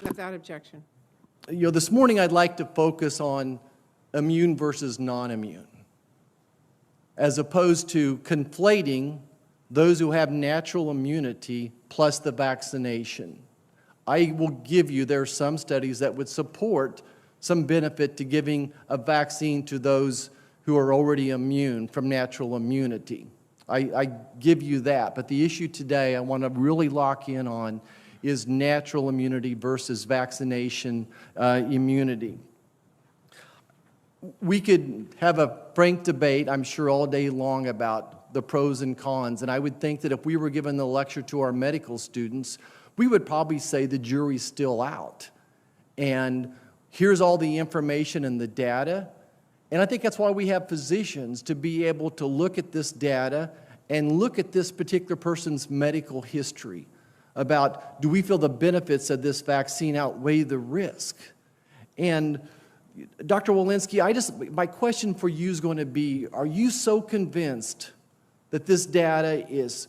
Without objection. This morning I'd like to focus on immune versus non-immune, as opposed to conflating those who have natural immunity plus the vaccination. I will give you, there are some studies that would support some benefit to giving a vaccine to those who are already immune from natural immunity. I give you that, but the issue today I want to really lock in on is natural immunity versus vaccination immunity. We could have a frank debate, I'm sure, all day long about the pros and cons, and I would think that if we were given the lecture to our medical students, we would probably say the jury's still out. And here's all the information and the data. And I think that's why we have physicians, to be able to look at this data and look at this particular person's medical history about, do we feel the benefits of this vaccine outweigh the risk? And Dr. Walensky, my question for you is going to be, are you so convinced that this data is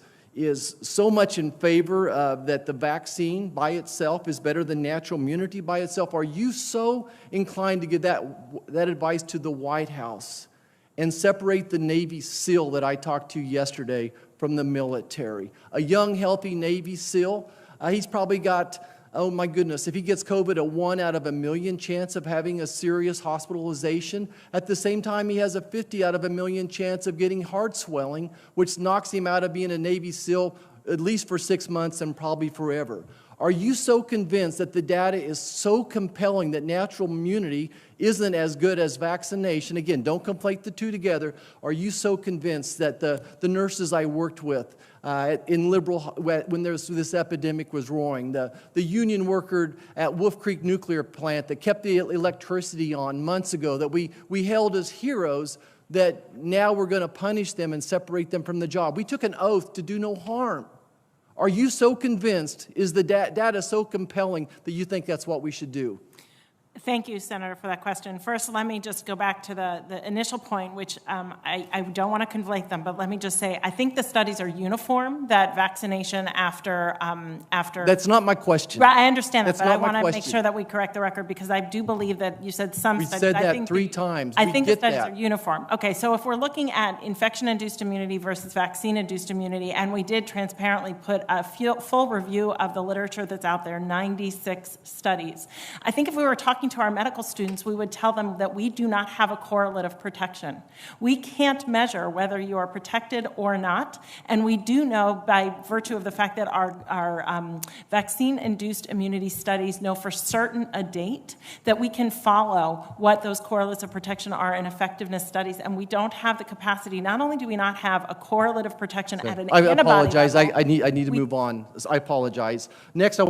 so much in favor of that the vaccine by itself is better than natural immunity by itself? Are you so inclined to give that advice to the White House and separate the Navy SEAL that I talked to yesterday from the military? A young, healthy Navy SEAL, he's probably got, oh my goodness, if he gets COVID, a 1 out of a million chance of having a serious hospitalization. At the same time, he has a 50 out of a million chance of getting heart swelling, which knocks him out of being a Navy SEAL at least for 6 months and probably forever. Are you so convinced that the data is so compelling that natural immunity isn't as good as vaccination? Again, don't conflate the two together. Are you so convinced that the nurses I worked with in Liberal, when this epidemic was roaring, the union worker at Wolf Creek Nuclear Plant that kept the electricity on months ago, that we held as heroes, that now we're going to punish them and separate them from the job? We took an oath to do no harm. Are you so convinced, is the data so compelling that you think that's what we should do? Thank you, Senator, for that question. First, let me just go back to the initial point, which I don't want to conflate them, but let me just say, I think the studies are uniform, that vaccination after... That's not my question. Right, I understand that, That's but I not my want to make question. sure that we correct the record, because I do believe that you said some We studies. said I that think 3 times. I We think the get studies that. are uniform. Okay, so if we're looking at infection-induced immunity versus vaccine-induced immunity, and we did transparently put a full review of the literature that's out there, 96 studies. I think if we were talking to our medical students, we would tell them that we do not have a correlate of protection. We can't measure whether you are protected or not, and we do know by virtue of the fact that our vaccine-induced immunity studies know for certain a date that we can follow what those correlates of protection are in effectiveness studies, and we don't have the capacity. Not only do we not have a correlate of protection at an antibody I apologize. level, I need to move on. I apologize. Next,